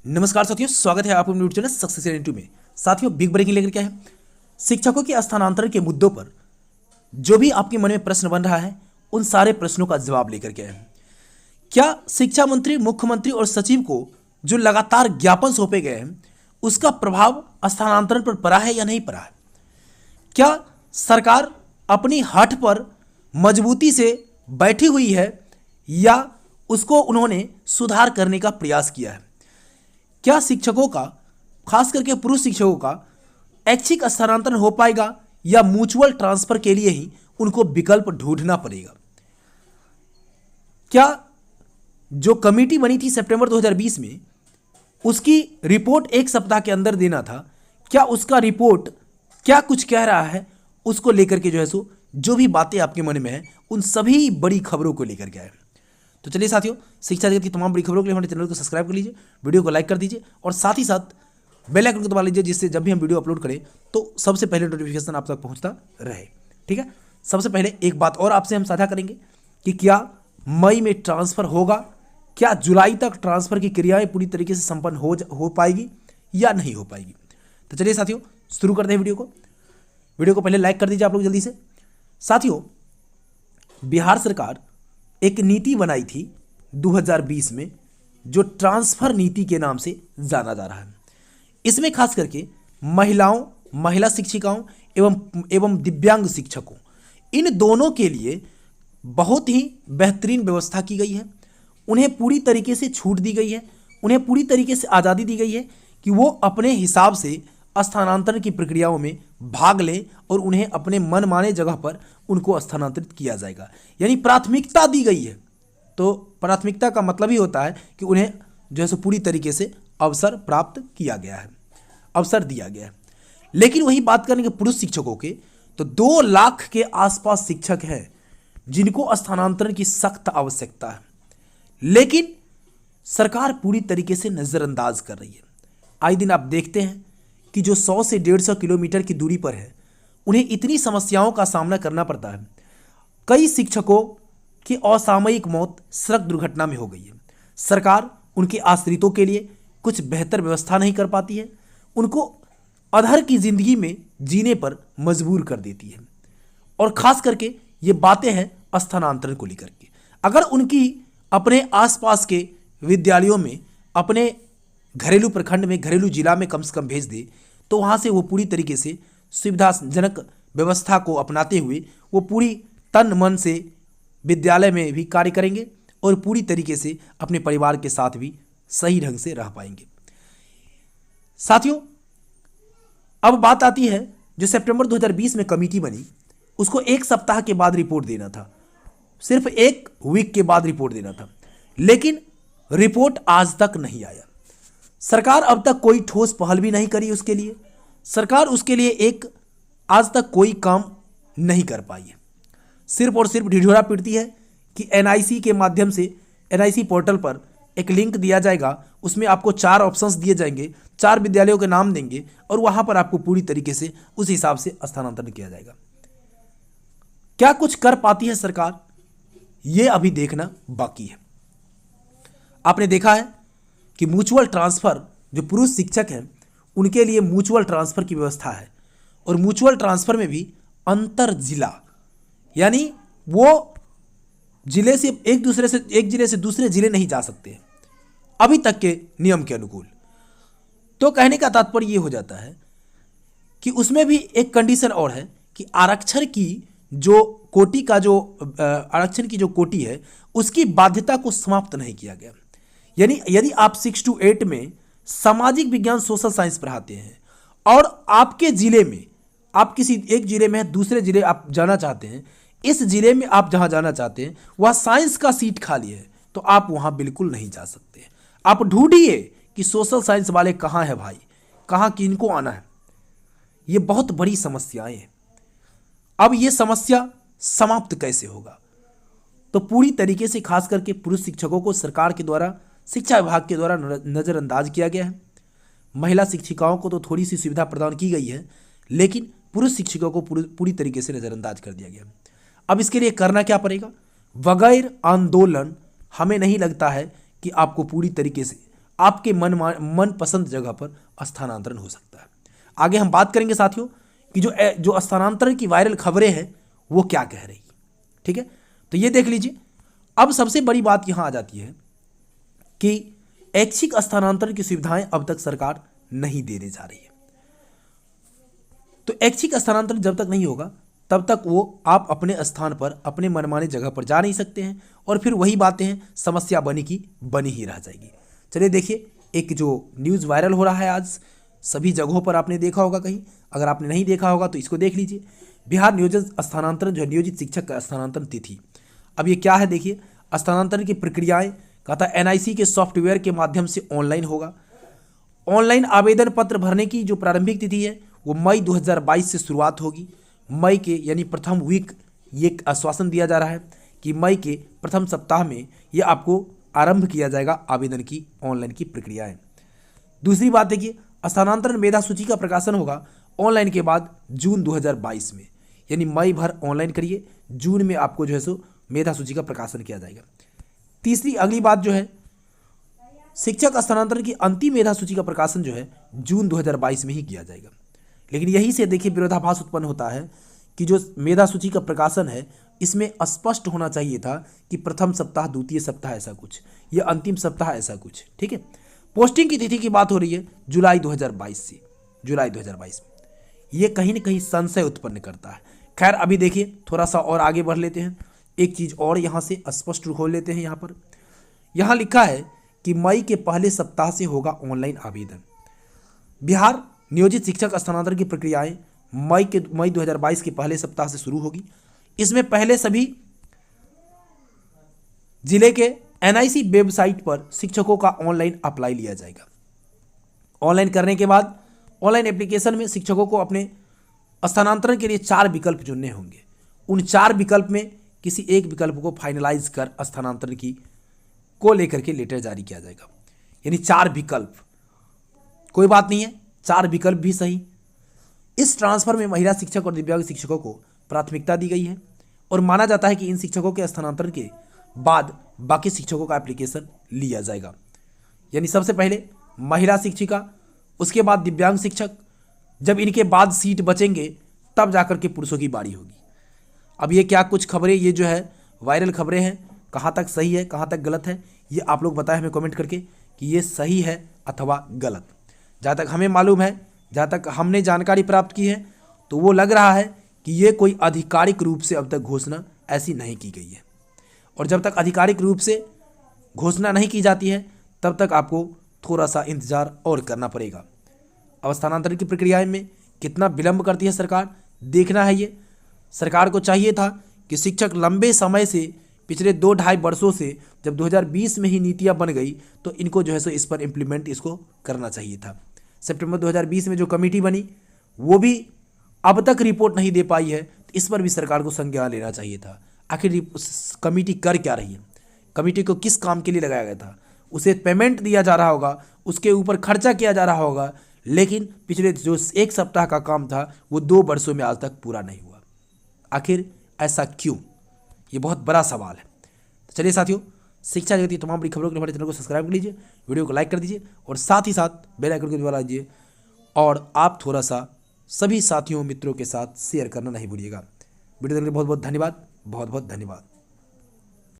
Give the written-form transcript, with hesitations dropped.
नमस्कार साथियों, स्वागत है आपको न्यूज़ चैनल सक्सेस इंटू में। साथियों, बिग ब्रेकिंग लेकर क्या है, शिक्षकों के स्थानांतरण के मुद्दों पर जो भी आपके मन में प्रश्न बन रहा है उन सारे प्रश्नों का जवाब लेकर के आए हैं। क्या शिक्षा मंत्री, मुख्यमंत्री और सचिव को जो लगातार ज्ञापन सौंपे गए हैं उसका प्रभाव स्थानांतरण पर पड़ा है या नहीं पड़ा है? क्या सरकार अपनी हठ पर मजबूती से बैठी हुई है या उसको उन्होंने सुधार करने का प्रयास किया है? क्या शिक्षकों का, खास करके पुरुष शिक्षकों का ऐच्छिक स्थानांतरण हो पाएगा या म्यूचुअल ट्रांसफर के लिए ही उनको विकल्प ढूंढना पड़ेगा? क्या जो कमेटी बनी थी सितंबर 2020 में, उसकी रिपोर्ट एक सप्ताह के अंदर देना था, क्या उसका रिपोर्ट क्या कुछ कह रहा है उसको लेकर के जो भी बातें आपके मन में है उन सभी बड़ी खबरों को लेकर के आए। तो चलिए साथियों, शिक्षा जगत की तमाम बड़ी खबरों के लिए हमारे चैनल को सब्सक्राइब कर लीजिए, वीडियो को लाइक कर दीजिए और साथ ही साथ बेल आइकन को दबा लीजिए, जिससे जब भी हम वीडियो अपलोड करें तो सबसे पहले नोटिफिकेशन आप तक पहुंचता रहे। ठीक है, सबसे पहले एक बात और आपसे हम साझा करेंगे कि क्या मई में ट्रांसफर होगा, क्या जुलाई तक ट्रांसफर की क्रियाएं पूरी तरीके से संपन्न हो पाएगी या नहीं हो पाएगी। तो चलिए साथियों, शुरू करते हैं वीडियो को पहले लाइक कर दीजिए आप लोग जल्दी से। साथियों, बिहार सरकार एक नीति बनाई थी 2020 में जो ट्रांसफर नीति के नाम से जाना जा रहा है। इसमें खास करके महिलाओं, महिला शिक्षिकाओं एवं दिव्यांग शिक्षकों, इन दोनों के लिए बहुत ही बेहतरीन व्यवस्था की गई है। उन्हें पूरी तरीके से छूट दी गई है, उन्हें पूरी तरीके से आज़ादी दी गई है कि वो अपने हिसाब से स्थानांतरण की प्रक्रियाओं में भाग लें और उन्हें अपने मनमाने जगह पर उनको स्थानांतरित किया जाएगा। यानी प्राथमिकता दी गई है। तो प्राथमिकता का मतलब ही होता है कि उन्हें पूरी तरीके से अवसर प्राप्त किया गया है, अवसर दिया गया है। लेकिन वही बात करेंगे पुरुष शिक्षकों के, तो 2 लाख के आसपास शिक्षक हैं जिनको स्थानांतरण की सख्त आवश्यकता है, लेकिन सरकार पूरी तरीके से नज़रअंदाज कर रही है। आए दिन आप देखते हैं कि जो 100 से 150 किलोमीटर की दूरी पर है, उन्हें इतनी समस्याओं का सामना करना पड़ता है। कई शिक्षकों की असामयिक मौत सड़क दुर्घटना में हो गई है। सरकार उनके आश्रितों के लिए कुछ बेहतर व्यवस्था नहीं कर पाती है, उनको अधर की जिंदगी में जीने पर मजबूर कर देती है। और खास करके ये बातें हैं स्थानांतरण को लेकर के। अगर उनकी अपने आसपास के विद्यालयों में, अपने घरेलू प्रखंड में, घरेलू जिला में कम से कम भेज दे, तो वहाँ से वो पूरी तरीके से सुविधाजनक व्यवस्था को अपनाते हुए वो पूरी तन मन से विद्यालय में भी कार्य करेंगे और पूरी तरीके से अपने परिवार के साथ भी सही ढंग से रह पाएंगे। साथियों, अब बात आती है जो सितंबर 2020 में कमेटी बनी, उसको एक सप्ताह के बाद रिपोर्ट देना था, सिर्फ 1 वीक के बाद रिपोर्ट देना था, लेकिन रिपोर्ट आज तक नहीं आया। सरकार अब तक कोई ठोस पहल भी नहीं करी उसके लिए। सरकार उसके लिए आज तक कोई काम नहीं कर पाई है। सिर्फ और सिर्फ ढिढोरा पीटती है कि एनआईसी के माध्यम से, एनआईसी पोर्टल पर एक लिंक दिया जाएगा, उसमें आपको 4 ऑप्शंस दिए जाएंगे, 4 विद्यालयों के नाम देंगे और वहां पर आपको पूरी तरीके से उस हिसाब से स्थानांतरण किया जाएगा। क्या कुछ कर पाती है सरकार, यह अभी देखना बाकी है। आपने देखा है कि म्यूचुअल ट्रांसफर, जो पुरुष शिक्षक हैं उनके लिए म्यूचुअल ट्रांसफर की व्यवस्था है, और म्यूचुअल ट्रांसफर में भी अंतर जिला, यानी वो एक जिले से दूसरे जिले नहीं जा सकते अभी तक के नियम के अनुकूल। तो कहने का तात्पर्य ये हो जाता है कि उसमें भी एक कंडीशन और है कि आरक्षण की जो कोटि है उसकी बाध्यता को समाप्त नहीं किया गया। यानी यदि आप 6 to 8 में सामाजिक विज्ञान, सोशल साइंस पढ़ाते हैं और आपके जिले में, आप किसी एक जिले में दूसरे जिले आप जाना चाहते हैं, इस जिले में आप जहां जाना चाहते हैं वह साइंस का सीट खाली है, तो आप वहां बिल्कुल नहीं जा सकते। आप ढूंढिए कि सोशल साइंस वाले कहां है भाई, कहां किनको आना है। ये बहुत बड़ी समस्याएं हैं। अब ये समस्या समाप्त कैसे होगा? तो पूरी तरीके से खास करके पुरुष शिक्षकों को सरकार के द्वारा, शिक्षा विभाग के द्वारा नज़रअंदाज किया गया है। महिला शिक्षिकाओं को तो थोड़ी सी सुविधा प्रदान की गई है, लेकिन पुरुष शिक्षकों को पूरी तरीके से नज़रअंदाज कर दिया गया। अब इसके लिए करना क्या पड़ेगा? बगैर आंदोलन हमें नहीं लगता है कि आपको पूरी तरीके से आपके मन पसंद जगह पर स्थानांतरण हो सकता है। आगे हम बात करेंगे साथियों कि जो स्थानांतरण की वायरल खबरें हैं वो क्या कह रही है। ठीक है, तो ये देख लीजिए। अब सबसे बड़ी बात यहां आ जाती है कि ऐच्छिक स्थानांतरण की सुविधाएं अब तक सरकार नहीं देने जा रही है। तो ऐच्छिक स्थानांतरण जब तक नहीं होगा तब तक वो आप अपने स्थान पर अपने मनमाने जगह पर जा नहीं सकते हैं, और फिर वही बातें हैं, समस्या बनी की बनी ही रह जाएगी। चलिए देखिए, एक जो न्यूज़ वायरल हो रहा है आज सभी जगहों पर, आपने देखा होगा कहीं, अगर आपने नहीं देखा होगा तो इसको देख लीजिए। बिहार नियोजित स्थानांतरण जो है नियोजित शिक्षक का स्थानांतरण तिथि। अब ये क्या है देखिए, स्थानांतरण की प्रक्रियाएं कहता है एनआईसी के सॉफ्टवेयर के माध्यम से ऑनलाइन होगा। ऑनलाइन आवेदन पत्र भरने की जो प्रारंभिक तिथि है वो मई 2022 से शुरुआत होगी। मई के यानी प्रथम वीक ये आश्वासन दिया जा रहा है कि मई के प्रथम सप्ताह में ये आपको आरंभ किया जाएगा आवेदन की ऑनलाइन की प्रक्रियाएं। दूसरी बात है कि स्थानांतरण मेधा सूची का प्रकाशन होगा ऑनलाइन के बाद जून 2022 में, यानी मई भर ऑनलाइन करिए, जून में आपको जो है सो मेधा सूची का प्रकाशन किया जाएगा। तीसरी अगली बात जो है, शिक्षक स्थानांतरण की अंतिम मेधा सूची का प्रकाशन जो है जून 2022 में ही किया जाएगा। लेकिन यही से देखिए विरोधाभास उत्पन्न होता है कि जो मेधा सूची का प्रकाशन है इसमें स्पष्ट होना चाहिए था कि प्रथम सप्ताह, द्वितीय सप्ताह ऐसा कुछ, या अंतिम सप्ताह ऐसा कुछ। ठीक है, पोस्टिंग की तिथि की बात हो रही है जुलाई 2022 से, जुलाई 2022 में। ये कहीं ना कहीं संशय उत्पन्न करता है। खैर अभी देखिए थोड़ा सा और आगे बढ़ लेते हैं, एक चीज़ और यहाँ से स्पष्ट हो लेते हैं। यहाँ पर यहाँ लिखा है कि मई के पहले सप्ताह से होगा ऑनलाइन आवेदन। बिहार नियोजित शिक्षक स्थानांतरण की प्रक्रियाएं मई 2022 के पहले सप्ताह से शुरू होगी। इसमें पहले सभी जिले के एनआईसी वेबसाइट पर शिक्षकों का ऑनलाइन अप्लाई लिया जाएगा। ऑनलाइन करने के बाद ऑनलाइन एप्लीकेशन में शिक्षकों को अपने स्थानांतरण के लिए 4 विकल्प चुनने होंगे। उन 4 विकल्प में किसी एक विकल्प को फाइनलाइज कर स्थानांतरण की को लेकर के लेटर जारी किया जाएगा। यानी 4 विकल्प, कोई बात नहीं है, 4 विकल्प भी सही। इस ट्रांसफर में महिला शिक्षक और दिव्यांग शिक्षकों को प्राथमिकता दी गई है और माना जाता है कि इन शिक्षकों के स्थानांतरण के बाद बाकी शिक्षकों का एप्लीकेशन लिया जाएगा। यानी सबसे पहले महिला शिक्षिका, उसके बाद दिव्यांग शिक्षक, जब इनके बाद सीट बचेंगे तब जाकर के पुरुषों की बारी होगी। अब ये क्या कुछ खबरें, ये जो है वायरल खबरें हैं, कहाँ तक सही है कहाँ तक गलत है ये आप लोग बताएं हमें कमेंट करके कि ये सही है अथवा गलत। जहाँ तक हमें मालूम है, जहाँ तक हमने जानकारी प्राप्त की है, तो वो लग रहा है कि ये कोई आधिकारिक रूप से अब तक घोषणा ऐसी नहीं की गई है, और जब तक आधिकारिक रूप से घोषणा नहीं की जाती है तब तक आपको थोड़ा सा इंतज़ार और करना पड़ेगा। अब स्थानांतरण की प्रक्रिया में कितना विलंब करती है सरकार, देखना है। ये सरकार को चाहिए था कि शिक्षक लंबे समय से, पिछले 2-2.5 वर्षों से, जब 2020 में ही नीतियाँ बन गई तो इनको जो है सो इस पर इम्प्लीमेंट इसको करना चाहिए था। सितंबर 2020 में जो कमेटी बनी वो भी अब तक रिपोर्ट नहीं दे पाई है, तो इस पर भी सरकार को संज्ञान लेना चाहिए था। आखिर कमेटी कर क्या रही है, कमेटी को किस काम के लिए लगाया गया था, उसे पेमेंट दिया जा रहा होगा, उसके ऊपर खर्चा किया जा रहा होगा, लेकिन पिछले जो 1 सप्ताह का काम था वो 2 वर्षों में आज तक पूरा नहीं हुआ। आखिर ऐसा क्यों, ये बहुत बड़ा सवाल है। तो चलिए साथियों, शिक्षा जगत की तमाम बड़ी खबरों के लिए हमारे चैनल को सब्सक्राइब कर लीजिए, वीडियो को लाइक कर दीजिए और साथ ही साथ बेल आइकन को दबा दीजिए, और आप थोड़ा सा सभी साथियों मित्रों के साथ शेयर करना नहीं भूलिएगा। वीडियो देखने के लिए बहुत बहुत धन्यवाद, बहुत बहुत धन्यवाद।